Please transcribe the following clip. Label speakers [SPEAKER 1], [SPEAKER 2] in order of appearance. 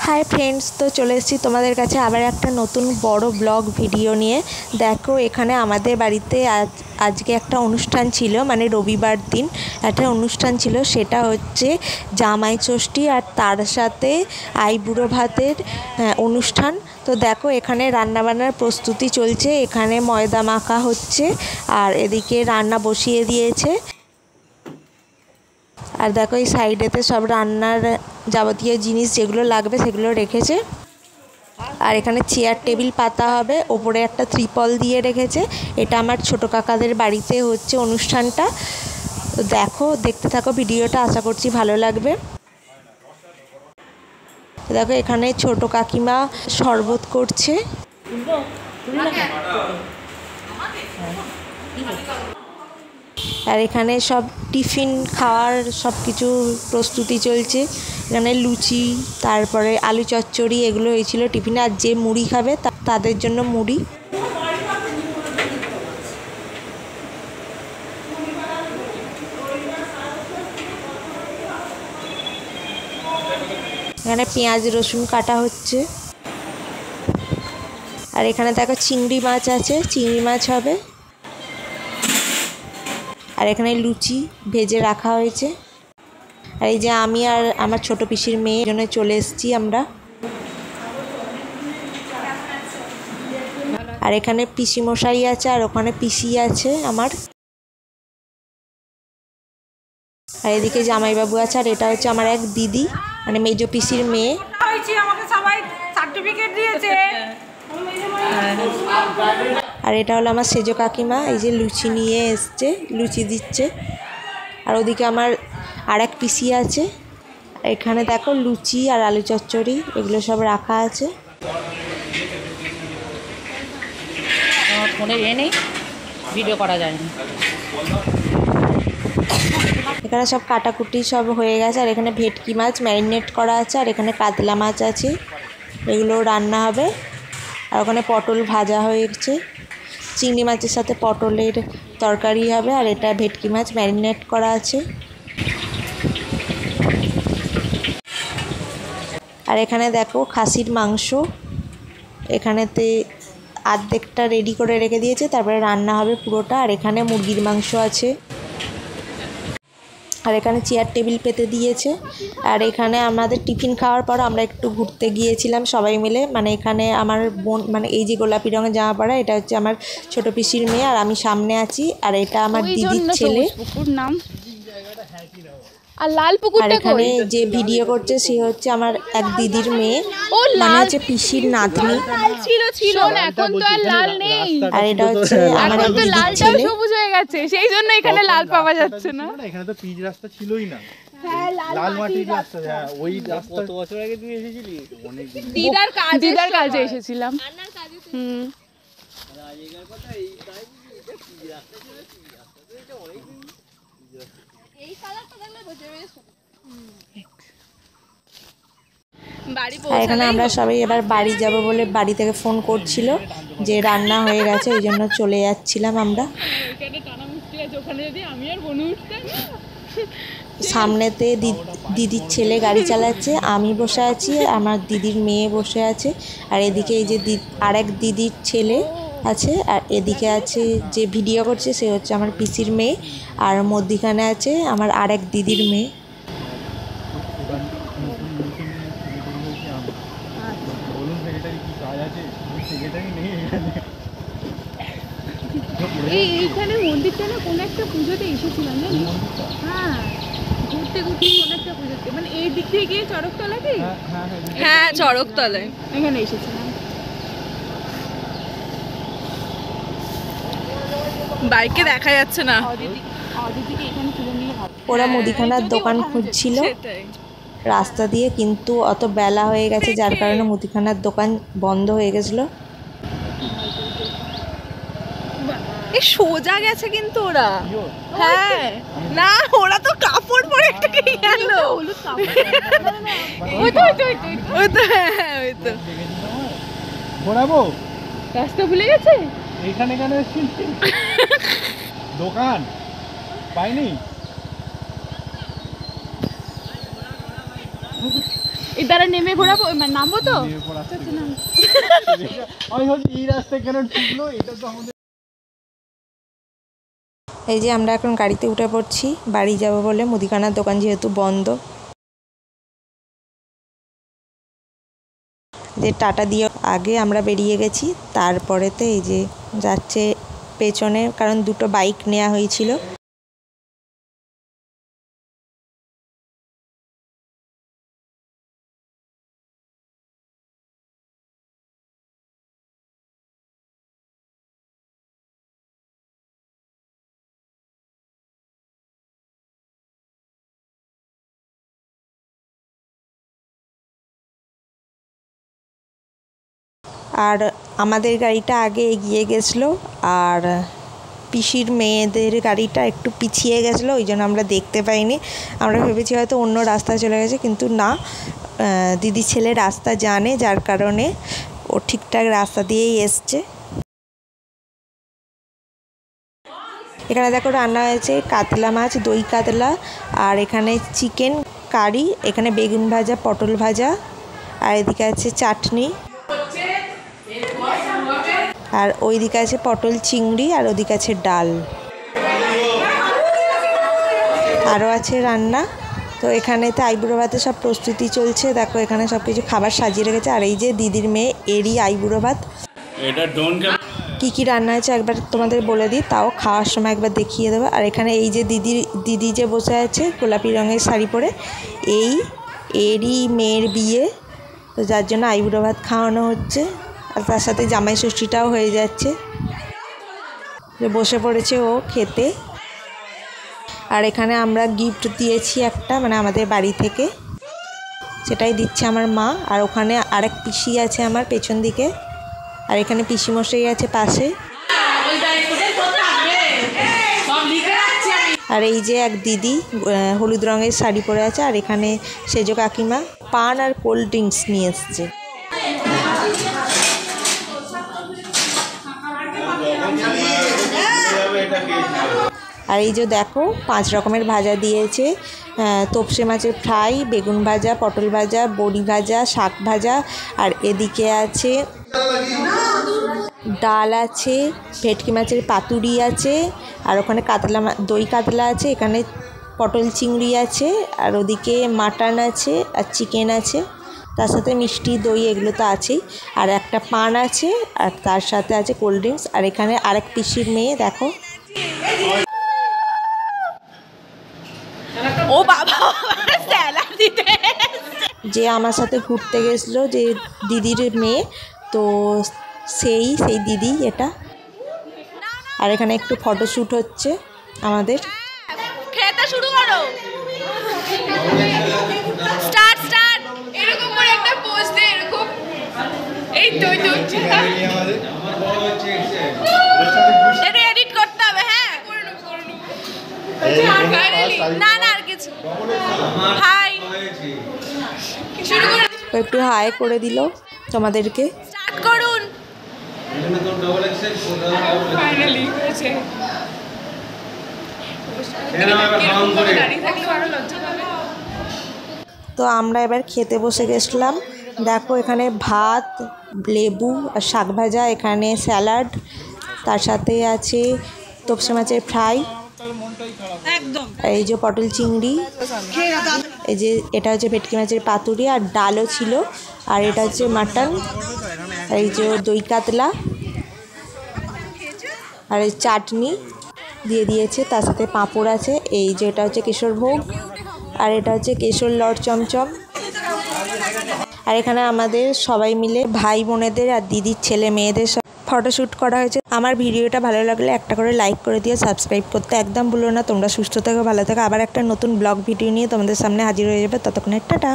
[SPEAKER 1] Hi friends, तो चले एसेছি তোমাদের কাছে আবার একটা নতুন বড় ব্লগ ভিডিও নিয়ে। দেখো এখানে আমাদের বাড়িতে আজকে একটা অনুষ্ঠান ছিল, মানে রবিবার দিন একটা অনুষ্ঠান ছিল। সেটা হচ্ছে জামাই ষষ্ঠী আর তার সাথে আইবুড়ো ভাতের অনুষ্ঠান। তো দেখো এখানে রান্নাবান্নার প্রস্তুতি চলছে, এখানে ময়দা মাখা হচ্ছে আর এদিকে রান্না বসিয়ে দিয়েছে। আর দেখো এই সাইডেতে সব রান্নার যাবতীয় জিনিস যেগুলো লাগবে সেগুলো রেখেছে। আর এখানে চেয়ার টেবিল পাতা হবে, ওপরে একটা ত্রিপল দিয়ে রেখেছে। এটা আমার ছোট কাকাদের বাড়িতে হচ্ছে অনুষ্ঠানটা। তো দেখো, দেখতে থাকো ভিডিওটা, আশা করছি ভালো লাগবে। দেখো এখানে ছোট কাকিমা শরবত করছে। আর এখানে সব টিফিন খাওয়ার সব কিছু প্রস্তুতি চলছে। এখানে লুচি, তারপরে আলু চচ্চড়ি এগুলো হয়েছিল টিফিনে। আর যে মুড়ি খাবে তাদের জন্য মুড়ি। এখানে পেঁয়াজ রসুন কাটা হচ্ছে। আর এখানে দেখো চিংড়ি মাছ আছে, চিংড়ি মাছ হবে। আর এখানে লুচি ভেজে রাখা হয়েছে। আর এই যে আমি আর আমার ছোট পিসির মেয়ে জন্য চলে এসেছি আমরা। আর এখানে পিসি মশাই আছে আর ওখানে পিসি আছে আমার। আর এদিকে জামাইবাবু আছে। আর এটা হচ্ছে আমার এক দিদি, মানে মেজো পিসির মেয়ে। আর এটা হলো আমার সেজো কাকিমা, এই যে লুচি নিয়ে এসছে, লুচি দিচ্ছে। আর ওদিকে আমার আর এক পিসি আছে। এখানে দেখো লুচি আর আলু চচ্চড়ি এগুলো সব রাখা আছে।
[SPEAKER 2] ফোনে নেই, ভিডিও করা যায়নি।
[SPEAKER 1] এখানে সব কাটাকুটি সব হয়ে গেছে। আর এখানে ভেটকি মাছ ম্যারিনেট করা আছে। আর এখানে কাতলা মাছ আছে, এগুলো রান্না হবে। আর ওখানে পটল ভাজা হয়েছে, চিংড়ি মাছের সাথে পটলের তরকারি হবে। আর এটা ভেটকি মাছ ম্যারিনেট করা আছে। আর এখানে দেখো খাসির মাংস, এখানেতে আর্ধেকটা রেডি করে রেখে দিয়েছে, তারপরে রান্না হবে পুরোটা। আর এখানে মুরগির মাংস আছে। আর এখানে চেয়ার টেবিল পেতে দিয়েছে। আর এখানে আমাদের টিফিন খাওয়ার পর আমরা একটু ঘুরতে গিয়েছিলাম সবাই মিলে। মানে এখানে আমার বোন, মানে এই যে গোলাপি রঙের জামা পরা, এটা হচ্ছে আমার ছোট পিসির মেয়ে আর আমি সামনে আছি। আর এটা আমার দিদির ছেলে।
[SPEAKER 2] নাম আর লাল পুকুরটা।
[SPEAKER 1] আর এখানে যে ভিডিও করছে সে হচ্ছে আমার এক দিদির মেয়ে, মানে হচ্ছে পিসির নাতনি।
[SPEAKER 2] ছিল না, এখন তো আর লাল নেই।
[SPEAKER 1] আর এটা হচ্ছে আমার এক দিদির ছেলে।
[SPEAKER 2] সবুজ হয়ে গেছে, সেই জন্য এখানে লাল পাওয়া যাচ্ছে না।
[SPEAKER 3] এখানে তো পিচ রাস্তা ছিলই না। হ্যাঁ, লাল মাটির রাস্তা। হ্যাঁ, ওই রাস্তা কত বছর আগে তুই এসেছিলি? অনেক দিন।
[SPEAKER 2] দিদার কাজে এসেছিলাম। হুম,
[SPEAKER 3] আগেকার কথা এই তাই এটা পিচ রাস্তা ছিল, পিচ রাস্তা তো এটা অনেক দিন। এই কালারটা দেখলে বুঝে যাবে।
[SPEAKER 1] আর এখানে আমরা সবাই এবার বাড়ি যাব বলে বাড়ি থেকে ফোন করছিল যে রান্না হয়ে গেছে, এই জন্য চলে যাচ্ছিলাম আমরা। সামনেতে দিদির ছেলে গাড়ি চালাচ্ছে, আমি বসে আছি, আমার দিদির মেয়ে বসে আছে। আর এদিকে এই যে আরেক দিদির ছেলে আছে। আর এদিকে আছে যে ভিডিও করছে সে হচ্ছে আমার পিসির মেয়ে। আর মধ্যিখানে আছে আমার আরেক দিদির মেয়ে।
[SPEAKER 2] এইখানে মন্দিরটা না কোন একটা পুজোতে এসেছিলাম জানি। হ্যাঁ, ঘুরতে ঘুরতে কোন একটা পুজোতে, মানে এই দিক থেকে গিয়ে চড়কতলা কি? হ্যাঁ, চড়কতলায় এখানে এসেছিলাম। বাইকে দেখা যাচ্ছে না।
[SPEAKER 1] ওরা মুদিখানার দোকান খুঁজছিল রাস্তা দিয়ে, কিন্তু অত বেলা হয়ে গেছে যার কারণে মুদিখানার দোকান বন্ধ হয়ে গেছিলো।
[SPEAKER 2] এই সোজা গেছে কিন্তু ওরা। হ্যাঁ, না ওরা তো কাপড় পরে একটা গেল। ওই তো ওই তো
[SPEAKER 3] ঘোরাবো,
[SPEAKER 2] রাস্তা ভুলে গেছে।
[SPEAKER 3] এখানে কেন এসেছিস? দোকান পাইনি।
[SPEAKER 2] এই দ্বারা নেমে ঘোরাবো, মানে নামবো তো।
[SPEAKER 3] আমি ভাবছি এই রাস্তায় কেন ঢুকলো, এটা তো আমাদের।
[SPEAKER 1] এই যে আমরা এখন গাড়িতে উঠে পড়ছি বাড়ি যাব বলে, মুদিখানার দোকান যেহেতু বন্ধ। যে টাটা দিয়ে আগে আমরা বেরিয়ে গেছি, তারপরেতে এই যে যাচ্ছে পেছনে, কারণ দুটো বাইক নেওয়া হয়েছিল। আর আমাদের গাড়িটা আগে এগিয়ে গেছিলো, আর পিসির মেয়েদের গাড়িটা একটু পিছিয়ে গেছিলো, ওই জন্য আমরা দেখতে পাইনি। আমরা ভেবেছি হয়তো অন্য রাস্তায় চলে গেছে, কিন্তু না, দিদির ছেলে রাস্তা জানে, যার কারণে ও ঠিকঠাক রাস্তা দিয়েই এসছে। এখানে দেখো রান্না হয়েছে কাতলা মাছ, দই কাতলা, আর এখানে চিকেন কারি, এখানে বেগুন ভাজা, পটল ভাজা, আর এদিকে আছে চাটনি, আর ওইদিকে আছে পটল চিংড়ি, আর ওদিকে আছে ডাল, আরও আছে রান্না। তো এখানেতে আইবুড়ো ভাতের সব প্রস্তুতি চলছে। দেখো এখানে সব কিছু খাবার সাজিয়ে রেখেছে। আর এই যে দিদির মেয়ে, এরই আইবুড়ো ভাত। কী কী রান্না হয়েছে একবার তোমাদের বলে দিই, তাও খাওয়ার সময় একবার দেখিয়ে দেবো। আর এখানে এই যে দিদি যে বসে আছে গোলাপি রঙের শাড়ি পরে, এরই মেয়ের বিয়ে, তো যার জন্য আইবুড়ো ভাত খাওয়ানো হচ্ছে। আর তার সাথে জামাই ষষ্ঠীটাও হয়ে যাচ্ছে। বসে পড়েছে ও খেতে। আর এখানে আমরা গিফট দিয়েছি একটা, মানে আমাদের বাড়ি থেকে, সেটাই দিচ্ছে আমার মা। আর ওখানে আরেক পিসি আছে আমার পেছন দিকে, আর এখানে পিসিমশাই আছে পাশে। আর এই যে এক দিদি হলুদ রঙের শাড়ি পরে আছে। আর এখানে সেজো কাকিমা পান আর কোল্ড ড্রিঙ্কস নিয়ে এসছে। আর এই যে দেখো 5 রকমের ভাজা দিয়েছে, তোপসে মাছের ফ্রাই, বেগুন ভাজা, পটল ভাজা, বড়ি ভাজা, শাক ভাজা, আর এদিকে আছে ডাল আছে, ভেটকি মাছের পাতুরি আছে, আর ওখানে দই কাতলা আছে, এখানে পটল চিংড়ি আছে, আর ওদিকে মাটন আছে, আর চিকেন আছে, তার সাথে মিষ্টি দই এগুলো তো আছেই, আর একটা পান আছে, আর তার সাথে আছে কোল্ড ড্রিঙ্কস। আর এখানে আরেক পিসির মেয়ে দেখো,
[SPEAKER 2] ও বাবা স্যালাড দিতে,
[SPEAKER 1] যে আমার সাথে ঘুরতে গেছিলো, যে দিদির মেয়ে, তো সেই দিদি এটা। আর এখানে একটু ফটোশ্যুট হচ্ছে আমাদের।
[SPEAKER 2] খেতে শুরু করো, স্টার্ট স্টার্ট, এরকম করে একটা পোজ দে, এরকম, এই তো এটা এডিট করতে হবে। হ্যাঁ করে নেব, না আর কিছু। হাই শুরু করে,
[SPEAKER 1] একটু হাই করে দিল তোমাদেরকে।
[SPEAKER 2] স্টার্ট করুন। ফাইনালি হয়েছে।
[SPEAKER 1] তো আমরা এবার খেতে বসে গেছিলাম। দেখো এখানে ভাত, লেবু আর শাক ভাজা, এখানে স্যালাড, তার সাথে আছে তোপসে মাছের ফ্রাই, এই যে পটল চিংড়ি, এই যে এটা হচ্ছে ভেটকি মাছের পাতুরি, আর ডালও ছিল, আর এটা হচ্ছে মাটন, এই যে দই কাতলা, আর এই চাটনি দিয়ে দিয়েছে, তার সাথে পাঁপড় আছে, এই যে এটা হচ্ছে কেশরভোগ, আর এটা হচ্ছে কেশর লড় চমচম। আর এখানে আমাদের সবাই মিলে ভাই বোনেদের আর দিদির ছেলে মেয়েদের সব ফটোশ্যুট করা হয়েছে। আমার ভিডিওটা ভালো লাগলে একটা করে লাইক করে দিয়ে সাবস্ক্রাইব করতে একদম ভুলো না। তোমরা সুস্থ থেকো, ভালো থেকো। আবার একটা নতুন ব্লগ ভিডিও নিয়ে তোমাদের সামনে হাজির হয়ে যাবে। ততক্ষণে টাটা।